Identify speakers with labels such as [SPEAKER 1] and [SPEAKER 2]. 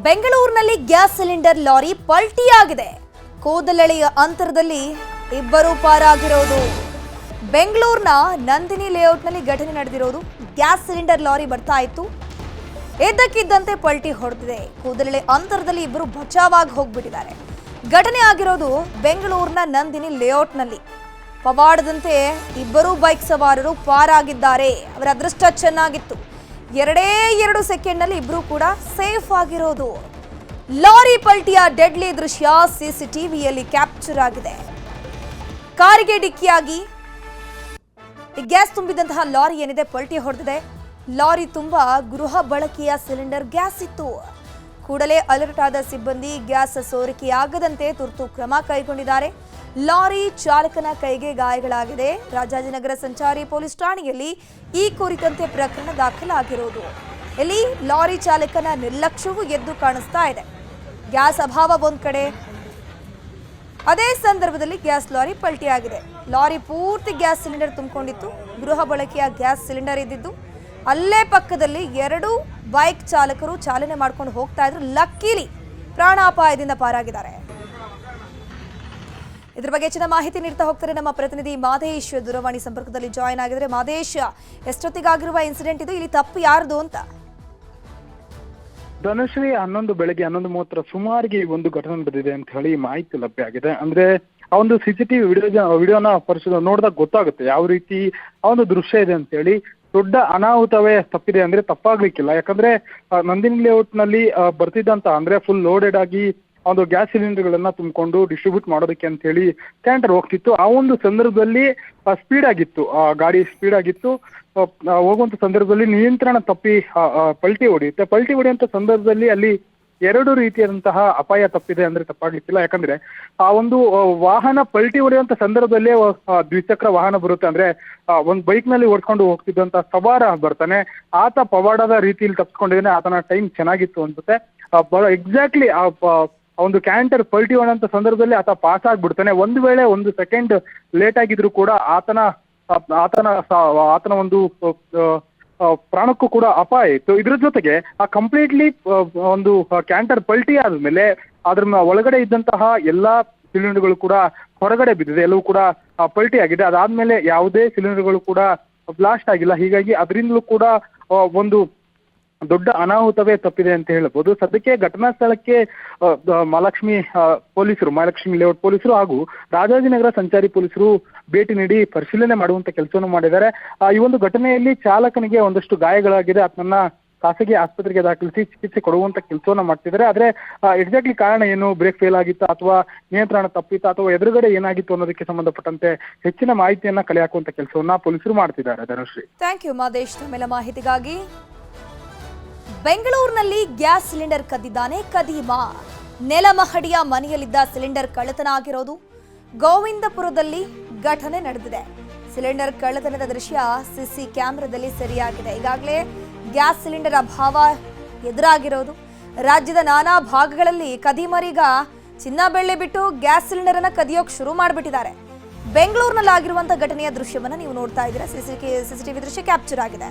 [SPEAKER 1] ಬೆಂಗಳೂರಿನಲ್ಲಿ gas cylinder lorry ಪಲ್ಟಿಯಾಗಿದೆ. ಕೂದಲೆಳೆಯ ಅಂತರದಲ್ಲಿ ಇಬ್ಬರು ಪಾರಾಗಿರೋದು. ಬೆಂಗಳೂರಿನ ನಂದಿನಿ ಲೇಔಟ್ನಲ್ಲಿ ಘಟನೆ ನಡೆದಿರೋದು. ಗ್ಯಾಸ್ ಸಿಲಿಂಡರ್ ಲಾರಿ ಬರ್ತಾ ಇತ್ತು, ಇದ್ದಕ್ಕಿದ್ದಂತೆ ಪಲ್ಟಿ ಹೊಡೆದಿದೆ. ಕೂದಲೆಳೆ ಅಂತರದಲ್ಲಿ ಇಬ್ಬರು ಬಚಾವಾಗಿ ಹೋಗ್ಬಿಟ್ಟಿದ್ದಾರೆ. ಘಟನೆ ಆಗಿರೋದು ಬೆಂಗಳೂರಿನ ನಂದಿನಿ ಲೇಔಟ್ನಲ್ಲಿ. ಪವಾಡದಂತೆ ಇಬ್ಬರು ಬೈಕ್ ಸವಾರರು ಪಾರಾಗಿದ್ದಾರೆ. ಅವರ ಅದೃಷ್ಟ ಚೆನ್ನಾಗಿತ್ತು. ಎರಡೇ 2 ಸೆಕೆಂಡ್ನಲ್ಲಿ ಇಬ್ರು ಕೂಡ ಸೇಫ್ ಆಗಿರೋದು. ಲಾರಿ ಪಲ್ಟಿಯ ಡೆಡ್ಲಿ ದೃಶ್ಯ ಸಿಸಿಟಿವಿಯಲ್ಲಿ ಕ್ಯಾಪ್ಚರ್ ಆಗಿದೆ. ಕಾರಿಗೆ ಡಿಕ್ಕಿಯಾಗಿ ಗ್ಯಾಸ್ ತುಂಬಿದಂತಹ ಲಾರಿ ಏನಿದೆ ಪಲ್ಟಿ ಹೊಡೆದಿದೆ. ಲಾರಿ ತುಂಬಾ ಗೃಹ ಬಳಕೆಯ ಸಿಲಿಂಡರ್ ಗ್ಯಾಸ್ ಇತ್ತು. ಕೂಡಲೇ ಅಲರ್ಟ್ ಆದ ಸಿಬ್ಬಂದಿ ಗ್ಯಾಸ್ ಸೋರಿಕೆಯಾಗದಂತೆ ತುರ್ತು ಕ್ರಮ ಕೈಗೊಂಡಿದ್ದಾರೆ. ಲಾರಿ ಚಾಲಕನ ಕೈಗೆ ಗಾಯಗಳಾಗಿದೆ. ರಾಜಾಜಿನಗರ ಸಂಚಾರಿ ಪೊಲೀಸ್ ಠಾಣೆಯಲ್ಲಿ ಈ ಕುರಿತಂತೆ ಪ್ರಕರಣ ದಾಖಲಾಗಿರೋದು. ಇಲ್ಲಿ ಲಾರಿ ಚಾಲಕನ ನಿರ್ಲಕ್ಷ್ಯವೂ ಎದ್ದು ಕಾಣಿಸ್ತಾ ಇದೆ. ಗ್ಯಾಸ್ ಅಭಾವ ಒಂದ್ ಕಡೆ, ಅದೇ ಸಂದರ್ಭದಲ್ಲಿ ಗ್ಯಾಸ್ ಲಾರಿ ಪಲ್ಟಿಯಾಗಿದೆ. ಲಾರಿ ಪೂರ್ತಿ ಗ್ಯಾಸ್ ಸಿಲಿಂಡರ್ ತುಂಬಿಕೊಂಡಿತ್ತು. ಗೃಹ ಬಳಕೆಯ ಗ್ಯಾಸ್ ಸಿಲಿಂಡರ್ ಇದ್ದಿದ್ದು. ಅಲ್ಲೇ ಪಕ್ಕದಲ್ಲಿ 2 ಬೈಕ್ ಚಾಲಕರು ಚಾಲನೆ ಮಾಡ್ಕೊಂಡು ಹೋಗ್ತಾ ಇದ್ರು. ಲಕ್ಕೀಲಿ ಪ್ರಾಣಾಪಾಯದಿಂದ ಪಾರಾಗಿದ್ದಾರೆ. ಇದ್ರ ಬಗ್ಗೆ ಹೆಚ್ಚಿನ ಮಾಹಿತಿ ನೀಡ್ತಾ ಹೋಗ್ತಾರೆ ನಮ್ಮ ಪ್ರತಿನಿಧಿ ಮಾದೇಶ್ ದೂರವಾಣಿ ಸಂಪರ್ಕದಲ್ಲಿ ಜಾಯಿನ್ ಆಗಿದ್ದಾರೆ. ಮಾದೇಶ್, ಎಷ್ಟೊತ್ತಿಗಾಗಿರುವ ಇನ್ಸಿಡೆಂಟ್ ಇದು? ಇಲ್ಲಿ ತಪ್ಪು ಯಾರ್ದು ಅಂತ?
[SPEAKER 2] ಧನುಶ್ರೀ, ಬೆಳಗ್ಗೆ 11:30 ಸುಮಾರಿಗೆ ಈ ಒಂದು ಘಟನೆ ನಡೆದಿದೆ ಅಂತ ಹೇಳಿ ಮಾಹಿತಿ ಲಭ್ಯ ಆಗಿದೆ. ಅಂದ್ರೆ ಆ ಒಂದು ಸಿಸಿಟಿವಿ ವಿಡಿಯೋನ ಪರಿಶೀಲನೆ ನೋಡಿದಾಗ ಗೊತ್ತಾಗುತ್ತೆ ಯಾವ ರೀತಿ ಆ ಒಂದು ದೃಶ್ಯ ಇದೆ ಅಂತ ಹೇಳಿ. ದೊಡ್ಡ ಅನಾಹುತವೇ ತಪ್ಪಿದೆ ಅಂದ್ರೆ ತಪ್ಪಾಗ್ಲಿಕ್ಕಿಲ್ಲ. ಯಾಕಂದ್ರೆ ನಂದಿನಿ ಲೇಔಟ್ ನಲ್ಲಿ ಬರ್ತಿದ್ದಂತ ಅಂದ್ರೆ ಫುಲ್ ಲೋಡೆಡ್ ಆಗಿ ಒಂದು ಗ್ಯಾಸ್ ಸಿಲಿಂಡರ್ ಗಳನ್ನ ತುಂಬಿಕೊಂಡು ಡಿಸ್ಟ್ರಿಬ್ಯೂಟ್ ಮಾಡೋದಕ್ಕೆ ಅಂತ ಹೇಳಿ ಕ್ಯಾಂಟರ್ ಹೋಗ್ತಿತ್ತು. ಆ ಒಂದು ಸಂದರ್ಭದಲ್ಲಿ ಸ್ಪೀಡ್ ಆಗಿತ್ತು, ಗಾಡಿ ಸ್ಪೀಡ್ ಆಗಿತ್ತು. ಹೋಗುವಂತ ಸಂದರ್ಭದಲ್ಲಿ ನಿಯಂತ್ರಣ ತಪ್ಪಿ ಪಲ್ಟಿ ಹೊಡೆಯುವಂತ ಸಂದರ್ಭದಲ್ಲಿ ಅಲ್ಲಿ 2 ರೀತಿಯಾದಂತಹ ಅಪಾಯ ತಪ್ಪಿದೆ ಅಂದ್ರೆ ತಪ್ಪಾಗ್ಲಿಕ್ಕಿಲ್ಲ. ಯಾಕಂದ್ರೆ ಆ ಒಂದು ವಾಹನ ಪಲ್ಟಿ ಹೊಡೆಯುವಂತ ಸಂದರ್ಭದಲ್ಲೇ ದ್ವಿಚಕ್ರ ವಾಹನ ಬರುತ್ತೆ. ಅಂದ್ರೆ ಒಂದು ಬೈಕ್ ನಲ್ಲಿ ಓಡಿಸ್ಕೊಂಡು ಹೋಗ್ತಿದ್ದಂತ ಸವಾರ ಬರ್ತಾನೆ. ಆತ ಪವಾಡದ ರೀತಿಯಲ್ಲಿ ತಪ್ಪಿಸ್ಕೊಂಡಿದ್ದಾನೆ. ಆತನ ಟೈಮ್ ಚೆನ್ನಾಗಿತ್ತು ಅನ್ಸುತ್ತೆ. ಎಕ್ಸಾಕ್ಟ್ಲಿ ಆ ಒಂದು ಕ್ಯಾಂಟರ್ ಪಲ್ಟಿ ಹೊಡೆಯುವಂತ ಸಂದರ್ಭದಲ್ಲಿ ಆತ ಪಾಸ್ ಆಗ್ಬಿಡ್ತಾನೆ. ಒಂದು ವೇಳೆ 1 ಸೆಕೆಂಡ್ ಲೇಟ್ ಆಗಿದ್ರು ಕೂಡ ಆತನ ಒಂದು ಪ್ರಾಣಕ್ಕೂ ಕೂಡ ಅಪಾಯ ಇತ್ತು. ಇದ್ರ ಜೊತೆಗೆ ಆ ಕಂಪ್ಲೀಟ್ಲಿ ಒಂದು ಕ್ಯಾಂಟರ್ ಪಲ್ಟಿ ಆದ್ಮೇಲೆ ಅದ್ರ ಒಳಗಡೆ ಇದ್ದಂತಹ ಎಲ್ಲಾ ಸಿಲಿಂಡರ್ಗಳು ಕೂಡ ಹೊರಗಡೆ ಬಿದ್ದಿದೆ. ಎಲ್ಲವೂ ಕೂಡ ಪಲ್ಟಿ ಆಗಿದೆ. ಅದಾದ್ಮೇಲೆ ಯಾವುದೇ ಸಿಲಿಂಡರ್ಗಳು ಕೂಡ ಬ್ಲಾಸ್ಟ್ ಆಗಿಲ್ಲ. ಹೀಗಾಗಿ ಅದರಿಂದಲೂ ಕೂಡ ಒಂದು ದೊಡ್ಡ ಅನಾಹುತವೇ ತಪ್ಪಿದೆ ಅಂತ ಹೇಳ್ಬೋದು. ಸದ್ಯಕ್ಕೆ ಘಟನಾ ಸ್ಥಳಕ್ಕೆ ಮಹಾಲಕ್ಷ್ಮಿ ಲೇಔಟ್ ಪೊಲೀಸರು ಹಾಗೂ ರಾಜಾಜಿನಗರ ಸಂಚಾರಿ ಪೊಲೀಸರು ಭೇಟಿ ನೀಡಿ ಪರಿಶೀಲನೆ ಮಾಡುವಂತ ಕೆಲಸವನ್ನು ಮಾಡಿದ್ದಾರೆ. ಈ ಒಂದು ಘಟನೆಯಲ್ಲಿ ಚಾಲಕನಿಗೆ ಒಂದಷ್ಟು ಗಾಯಗಳಾಗಿದೆ. ಆತನನ್ನ ಖಾಸಗಿ ಆಸ್ಪತ್ರೆಗೆ ದಾಖಲಿಸಿ ಚಿಕಿತ್ಸೆ ಕೊಡುವಂತ ಕೆಲಸವನ್ನ ಮಾಡ್ತಿದ್ದಾರೆ. ಆದ್ರೆ ಎಕ್ಸಾಕ್ಟ್ಲಿ ಕಾರಣ ಏನು, ಬ್ರೇಕ್ ಫೇಲ್ ಆಗಿತ್ತಾ ಅಥವಾ ನಿಯಂತ್ರಣ ತಪ್ಪಿತ್ತಾ ಅಥವಾ ಎದುರುಗಡೆ ಏನಾಗಿತ್ತು ಅನ್ನೋದಕ್ಕೆ ಸಂಬಂಧಪಟ್ಟಂತೆ ಹೆಚ್ಚಿನ ಮಾಹಿತಿಯನ್ನ ಕಲೆ ಹಾಕುವಂತ ಕೆಲಸವನ್ನ ಪೊಲೀಸರು ಮಾಡ್ತಿದ್ದಾರೆ. ಧನುಶ್ರೀ,
[SPEAKER 1] ಥ್ಯಾಂಕ್ ಯು ಮಾದೇಶ್ ತಮ್ಮೆಲ್ಲ ಮಾಹಿತಿಗಾಗಿ. ಬೆಂಗಳೂರಿನಲ್ಲಿ ಗ್ಯಾಸ್ ಸಿಲಿಂಡರ್ ಕದ್ದಿದ್ದಾನೆ ಕದೀಮ. ನೆಲಮಹಡಿಯ ಮನೆಯಲ್ಲಿದ್ದ ಸಿಲಿಂಡರ್ ಕಳ್ಳತನ ಆಗಿರೋದು. ಗೋವಿಂದಪುರದಲ್ಲಿ ಘಟನೆ ನಡೆದಿದೆ. ಸಿಲಿಂಡರ್ ಕಳ್ಳತನದ ದೃಶ್ಯ ಸಿಸಿ ಕ್ಯಾಮೆರಾದಲ್ಲಿ ಸೆರೆಯಾಗಿದೆ. ಈಗಾಗಲೇ ಗ್ಯಾಸ್ ಸಿಲಿಂಡರ್ ಅಭಾವ ಎದುರಾಗಿರೋದು. ರಾಜ್ಯದ ನಾನಾ ಭಾಗಗಳಲ್ಲಿ ಕದೀಮರೀಗ ಚಿನ್ನ ಬೆಳ್ಳಿ ಬಿಟ್ಟು ಗ್ಯಾಸ್ ಸಿಲಿಂಡರ್ ಅನ್ನ ಕದಿಯೋಕ್ ಶುರು ಮಾಡಿಬಿಟ್ಟಿದ್ದಾರೆ. ಬೆಂಗಳೂರಿನಲ್ಲಿ ಆಗಿರುವಂತಹ ಘಟನೆಯ ದೃಶ್ಯವನ್ನ ನೀವು ನೋಡ್ತಾ ಇದ್ದೀರಾ. ಸಿಸಿಟಿವಿ ದೃಶ್ಯ ಕ್ಯಾಪ್ಚರ್ ಆಗಿದೆ.